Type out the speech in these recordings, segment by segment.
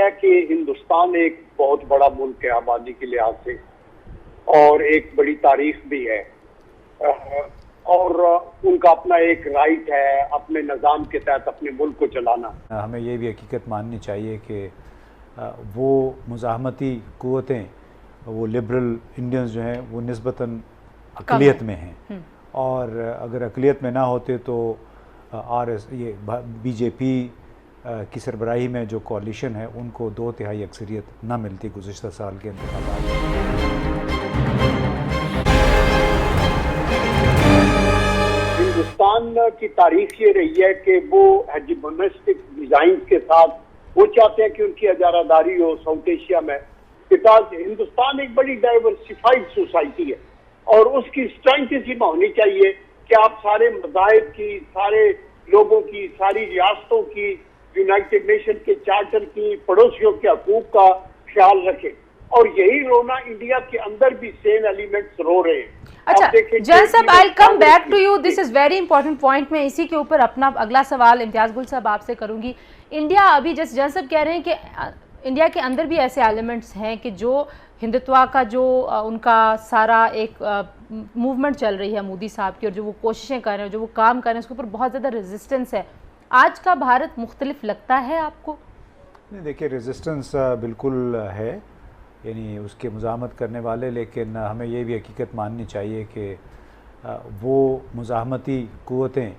है कि हिंदुस्तान एक बहुत बड़ा मुल्क है आबादी के लिहाज से और एक बड़ी तारीख भी है और उनका अपना एक राइट है अपने निज़ाम के तहत अपने मुल्क को चलाना। हमें ये भी हकीकत माननी चाहिए कि वो मुज़ाहमती क़ुव्वतें, वो लिबरल इंडियंस जो हैं वो निस्बतन अक़लियत में हैं और अगर अक़लियत में ना होते तो ये बीजेपी की सरबराही में जो कोalition है उनको 2/3 अक्सरियत ना मिलती गुज़िश्ता साल के इंतख़ाबात में। हिंदुस्तान की तारीख ये रही है कि वो हेजिमोनिस्टिक डिज़ाइन के साथ वो चाहते हैं कि उनकी अजारादारी हो साउथ एशिया में, बिकॉज हिंदुस्तान एक बड़ी डाइवर्सिफाइड सोसाइटी है और उसकी स्ट्रेंथ इसी में होनी चाहिए कि आप सारे मज़ाहिब की, सारे लोगों की, सारी रियासतों की, यूनाइटेड नेशन के चार्टर की, पड़ोसियों के हकूक का ख्याल रखें और यही रोना इंडिया के अंदर भी सेम एलिमेंट्स रो रहे हैं। अच्छा जैन साहब, I will come back to you, this is very important point. मैं इसी के ऊपर अपना अगला सवाल इम्तियाज गुल साहब आपसे करूंगी। इंडिया अभी जैसे जैन साहब कह रहे हैं कि इंडिया के अंदर भी ऐसे एलिमेंट्स हैं कि जो हिंदुत्व का जो उनका सारा एक मूवमेंट चल रही है मोदी साहब की और जो वो कोशिशें कर रहे हैं, जो वो काम कर रहे हैं, उसके ऊपर बहुत ज़्यादा रेजिस्टेंस है। आज का भारत मुख्तलिफ लगता है आपको? नहीं, देखिए रेजिस्टेंस बिल्कुल है, यानी उसके मुज़ाहमत करने वाले, लेकिन हमें ये भी हकीकत माननी चाहिए कि वो मुज़ाहमती क़ुव्वतें,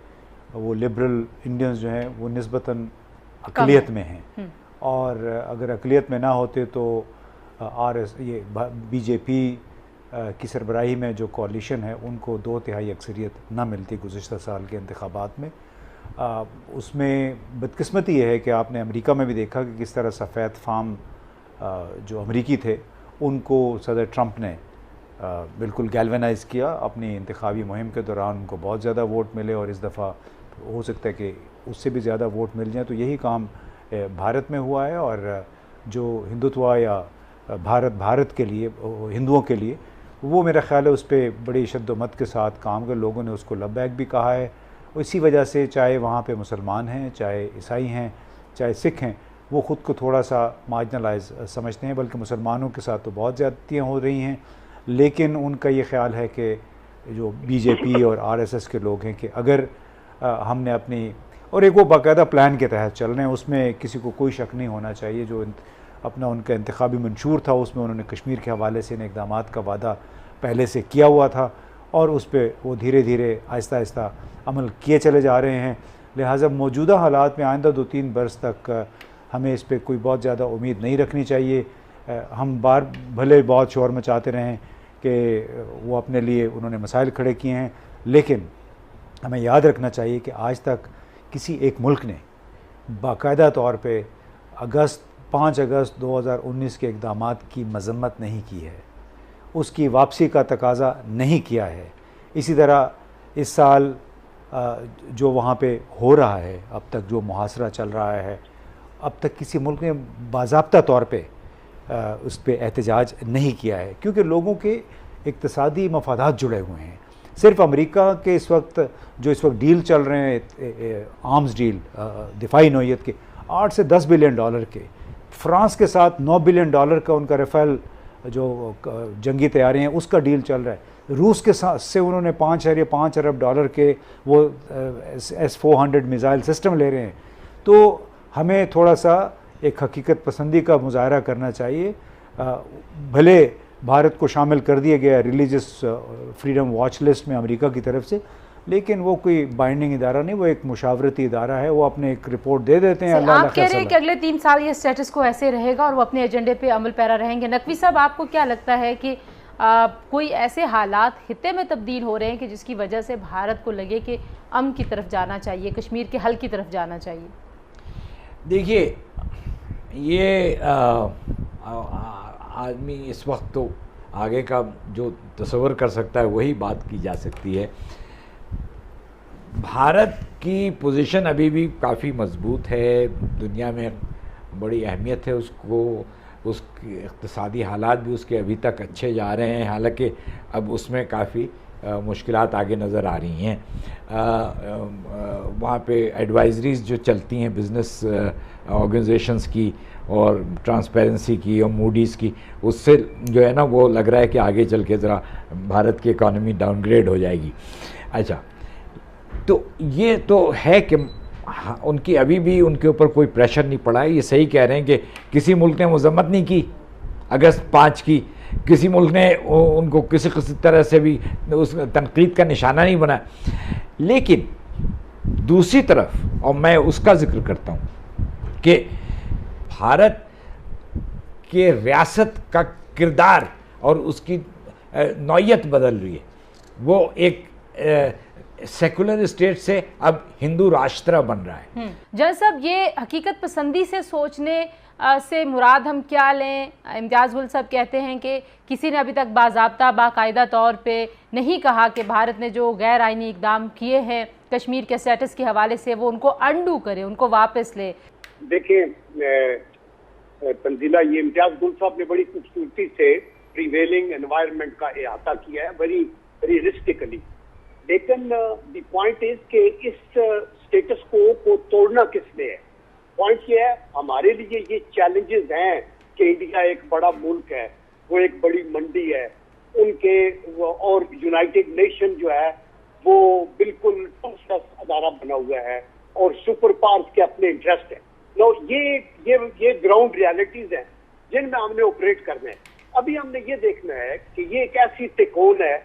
वो लिबरल इंडियंस जो हैं वो निस्बतन अक़लियत में हैं और अगर अक़लियत में ना होते तो ये बीजेपी की सरबराही में जो कोalition है उनको 2/3 अक्सरियत ना मिलती गुज़िश्ता साल के इंतख़ाबात में। उसमें बदकिस्मती ये है कि आपने अमेरिका में भी देखा कि किस तरह सफ़ेद फार्म जो अमेरिकी थे उनको सदर ट्रंप ने बिल्कुल गैल्वेनाइज़ किया अपनी इंतखाबी मुहिम के दौरान। उनको बहुत ज़्यादा वोट मिले और इस दफ़ा हो सकता है कि उससे भी ज़्यादा वोट मिल जाए। तो यही काम भारत में हुआ है और जो हिंदुत्व या भारत के लिए, हिंदुओं के लिए, वो मेरा ख़्याल है उस पर बड़ी शद्दोमत के साथ काम कर, लोगों ने उसको लब्बैक भी कहा है। इसी वजह से चाहे वहाँ पे मुसलमान हैं, चाहे ईसाई हैं, चाहे सिख हैं, वो ख़ुद को थोड़ा सा मार्जिनलाइज समझते हैं, बल्कि मुसलमानों के साथ तो बहुत ज़्यादतियाँ हो रही हैं। लेकिन उनका ये ख़्याल है कि जो बीजेपी और आरएसएस के लोग हैं कि अगर हमने अपनी, और एक वो बाकायदा प्लान के तहत चल रहे हैं, उसमें किसी को कोई शक नहीं होना चाहिए। जो अपना उनका इंतखाबी मंशूर था उसमें उन्होंने कश्मीर के हवाले से इन इक़दामात का वादा पहले से किया हुआ था और उस पर वो धीरे धीरे आहिस्ता आहिस्ता अमल किए चले जा रहे हैं। लिहाजा मौजूदा हालात में आइंदा 2-3 बरस तक हमें इस पर कोई बहुत ज़्यादा उम्मीद नहीं रखनी चाहिए। हम भले बहुत शोर मचाते रहें कि वो अपने लिए उन्होंने मसाइल खड़े किए हैं, लेकिन हमें याद रखना चाहिए कि आज तक किसी एक मुल्क ने बाकायदा तौर पे 5 अगस्त 2019 के इक़दामात की मज़म्मत नहीं की है, उसकी वापसी का तकाज़ा नहीं किया है। इसी तरह इस साल जो वहाँ पे हो रहा है, अब तक जो मुहासरा चल रहा है, अब तक किसी मुल्क ने बाज़ाब्ता तौर पे उस पर एहतजाज नहीं किया है, क्योंकि लोगों के इक़्तिसादी मफादात जुड़े हुए हैं। सिर्फ अमेरिका के इस वक्त डील चल रहे हैं, आर्म्स डील दिफाई नौइयत के 8 से 10 बिलियन डॉलर के, फ्रांस के साथ 9 बिलियन डॉलर का उनका राफेल जो जंगी तैयारी हैं उसका डील चल रहा है। रूस के साथ से उन्होंने 5 अरब डॉलर के वो S-400 मिसाइल सिस्टम ले रहे हैं। तो हमें थोड़ा सा एक हकीकत पसंदी का मुजाहरा करना चाहिए। भले भारत को शामिल कर दिया गया रिलीजियस फ्रीडम वॉच लिस्ट में अमेरिका की तरफ से, लेकिन वो कोई बाइंडिंग इदारा नहीं, वो एक मुशावरती इदारा है। वो अपने एक रिपोर्ट दे देते हैं। आप कह रहे हैं कि अगले 3 साल ये स्टेटस को ऐसे रहेगा और वो अपने एजेंडे पे अमल पैरा रहेंगे। नकवी साहब, आपको क्या लगता है कि कोई ऐसे हालात खित्ते में तब्दील हो रहे हैं कि जिसकी वजह से भारत को लगे कि अमन की तरफ जाना चाहिए, कश्मीर के हल की तरफ जाना चाहिए? देखिए, ये आदमी इस वक्त तो आगे का जो तस्वर कर सकता है वही बात की जा सकती है। भारत की पोजीशन अभी भी काफ़ी मजबूत है, दुनिया में बड़ी अहमियत है उसको, उसके इक़्तिसादी हालात भी उसके अभी तक अच्छे जा रहे हैं, हालांकि अब उसमें काफ़ी मुश्किलात आगे नज़र आ रही हैं। वहाँ पे एडवाइजरीज जो चलती हैं बिज़नेस ऑर्गेनाइजेशंस की और ट्रांसपेरेंसी की और मूडीज़ की, उससे जो है ना वो लग रहा है कि आगे चल के ज़रा भारत की इकॉनमी डाउनग्रेड हो जाएगी। अच्छा, तो ये तो है कि उनकी अभी भी उनके ऊपर कोई प्रेशर नहीं पड़ा है। ये सही कह रहे हैं कि किसी मुल्क ने मजम्मत नहीं की अगस्त 5 की, किसी मुल्क ने उनको किसी तरह से भी उस तनकीद का निशाना नहीं बना। लेकिन दूसरी तरफ, और मैं उसका जिक्र करता हूँ कि भारत के रियासत का किरदार और उसकी नौयत बदल रही है। वो एक सेकुलर स्टेट से अब हिंदू राष्ट्र बन रहा है। जन साहब, ये हकीकत पसंदी से सोचने से मुराद हम क्या लें? इम्तियाज़ गुल साहब कहते हैं कि किसी ने अभी तक बाज़ाब्ता बाकायदा तौर पे नहीं कहा कि भारत ने जो गैर आइनी इकदाम किए हैं कश्मीर के स्टेटस के हवाले से वो उनको अंडू करे, उनको वापस ले। देखिए तंजीला, ये इम्तियाज़ गुल साहब ने बड़ी खूबसूरती से प्रिवेलिंग एनवायरनमेंट का अहाता किया है, वेरी रियलिस्टिकली। लेकिन द पॉइंट इज कि इस स्टेटस को तोड़ना किसने है? पॉइंट ये है, हमारे लिए ये चैलेंजेस हैं कि इंडिया एक बड़ा मुल्क है, वो एक बड़ी मंडी है उनके, और यूनाइटेड नेशन जो है वो बिल्कुल अदारा बना हुआ है और सुपर पावर्स के अपने इंटरेस्ट है। नो, ये ग्राउंड रियलिटीज हैं जिनमें हमने ऑपरेट करना है। अभी हमने ये देखना है कि ये एक ऐसी तिकोन है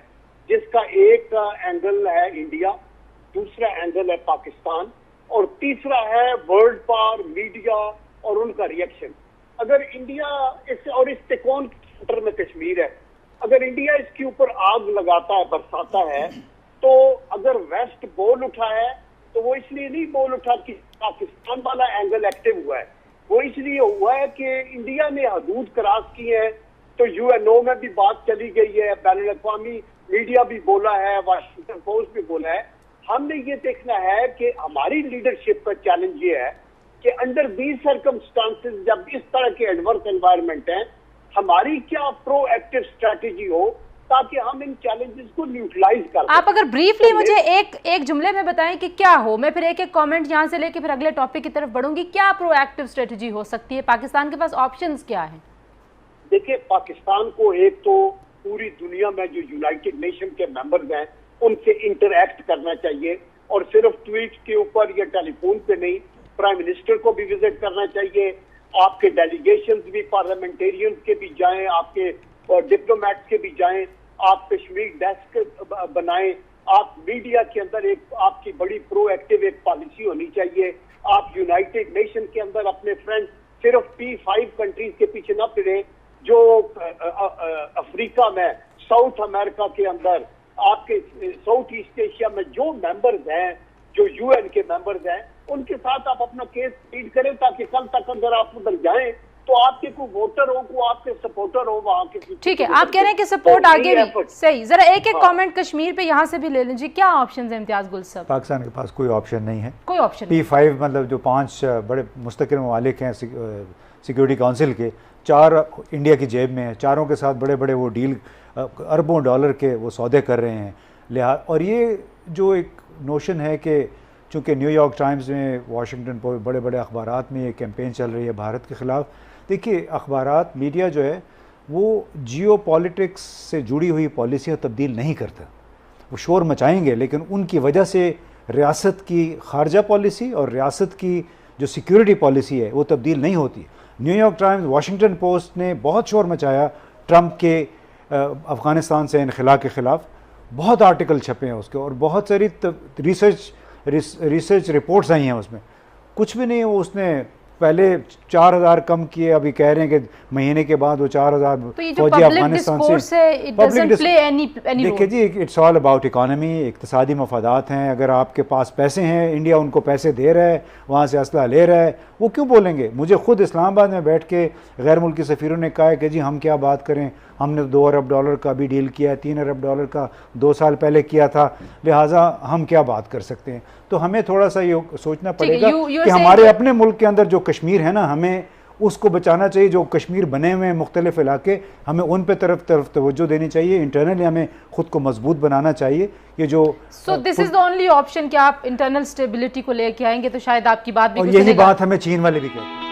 जिसका एक एंगल है इंडिया, दूसरा एंगल है पाकिस्तान और तीसरा है वर्ल्ड पावर, मीडिया और उनका रिएक्शन। अगर इंडिया इस तिकोन के सेंटर में कश्मीर है, अगर इंडिया इसके ऊपर आग लगाता है, बरसाता है, तो अगर वेस्ट बोल उठा है तो वो इसलिए नहीं बोल उठा कि पाकिस्तान वाला एंगल एक्टिव हुआ है, वो इसलिए हुआ है कि इंडिया ने हदूद क्रॉस की है। तो यूएनओ में भी बात चली गई है, बैनुल अक़वामी मीडिया भी बोला है, वाशिंगटन पोस्ट भी बोला है। हमने ये देखना है कि हमारी लीडरशिप का चैलेंज ये है कि अंडर दीज सर्कमस्टांसेस, जब इस तरह के एडवर्स एनवायरनमेंट हैं, हमारी क्या प्रोएक्टिव स्ट्रेटेजी हो ताकि हम इन चैलेंजेस को न्यूट्रलाइज कर सकें। आप अगर ब्रीफली मुझे एक जुमले में बताएं कि क्या हो, मैं फिर एक कमेंट यहां से लेके फिर अगले टॉपिक की तरफ बढ़ूंगी। क्या प्रोएक्टिव स्ट्रेटेजी हो सकती है? पाकिस्तान के पास ऑप्शंस क्या है? देखिए, पाकिस्तान को एक तो पूरी दुनिया में जो यूनाइटेड नेशन के मेंबर्स हैं उनसे इंटरैक्ट करना चाहिए, और सिर्फ ट्वीट के ऊपर या टेलीफोन पे नहीं, प्राइम मिनिस्टर को भी विजिट करना चाहिए। आपके डेलीगेशंस भी, पार्लियामेंटेरियंस के भी जाएं, आपके डिप्लोमेट्स के भी जाएं, आप कश्मीर डेस्क बनाएं, आप मीडिया के अंदर एक आपकी बड़ी प्रोएक्टिव एक पॉलिसी होनी चाहिए। आप यूनाइटेड नेशन के अंदर अपने फ्रेंड्स सिर्फ P5 कंट्रीज के पीछे ना फिरे, जो अफ्रीका में, साउथ अमेरिका के अंदर, आपके साउथ ईस्ट एशिया में जो मेंबर्स हैं, जो यूएन के मेंबर्स हैं, उनके साथ आप अपना केस लीड करें ताकि कल तक अगर आप उधर जाएं तो आपके कोई वोटर हो, को आपके सपोर्टर हो वहां के। ठीक है, आप कह रहे हैं कि सपोर्ट आगे भी सही। जरा एक कमेंट कश्मीर पे यहाँ से भी ले लीजिए, क्या ऑप्शन है इम्तियाज गुल साहब? पाकिस्तान के पास कोई ऑप्शन नहीं है, कोई ऑप्शन P5 मतलब जो 5 बड़े मुस्तकिल ममालिक हैं सिक्योरिटी काउंसिल के, 4 इंडिया की जेब में है, चारों के साथ बड़े बड़े वो डील अरबों डॉलर के वो सौदे कर रहे हैं। और ये जो एक नोशन है कि चूँकि न्यूयॉर्क टाइम्स में, वाशिंगटन पोस्ट, बड़े बड़े अखबारात में ये कैंपेन चल रही है भारत के ख़िलाफ़। देखिए, अखबारात, मीडिया जो है वो जियो पॉलिटिक्स से जुड़ी हुई पॉलिसियाँ तब्दील नहीं करता। वो शोर मचाएंगे लेकिन उनकी वजह से रियासत की खारजा पॉलिसी और रियासत की जो सिक्योरिटी पॉलिसी है वो तब्दील नहीं होती। न्यूयॉर्क टाइम्स, वाशिंगटन पोस्ट ने बहुत शोर मचाया ट्रंप के अफ़गानिस्तान से इनखला के ख़िलाफ़, बहुत आर्टिकल छपे हैं उसके, और बहुत सारी रिसर्च रिपोर्ट्स आई हैं उसमें। कुछ भी नहीं है, वो उसने पहले 4000 कम किए, अभी कह रहे हैं कि महीने के बाद वो 4000 फौजी अफगानिस्तान से। देखिए जी, इट्स ऑल अबाउट इकानमी, इक्तिसादी मफादात हैं। अगर आपके पास पैसे हैं, इंडिया उनको पैसे दे रहा है, वहाँ से असला ले रहा है, वो क्यों बोलेंगे? मुझे खुद इस्लामाबाद में बैठ के गैर मुल्की सफ़ीरों ने कहा है कि जी हम क्या बात करें, हमने $2 अरब का भी डील किया है, $3 अरब का 2 साल पहले किया था, लिहाजा हम क्या बात कर सकते हैं। तो हमें थोड़ा सा ये सोचना पड़ेगा कि हमारे अपने मुल्क के अंदर जो कश्मीर है ना, हमें उसको बचाना चाहिए। जो कश्मीर बने हुए हैं मुख्तलिफ इलाके, हमें उन पे तरफ तवज्जो देनी चाहिए। इंटरनली हमें खुद को मजबूत बनाना चाहिए। ये जो so this is the only option कि आप इंटरनल स्टेबिलिटी को लेके आएंगे तो शायद आपकी बात भी और कुछ यही चलेगा। बात हमें चीन वाले भी कहते हैं।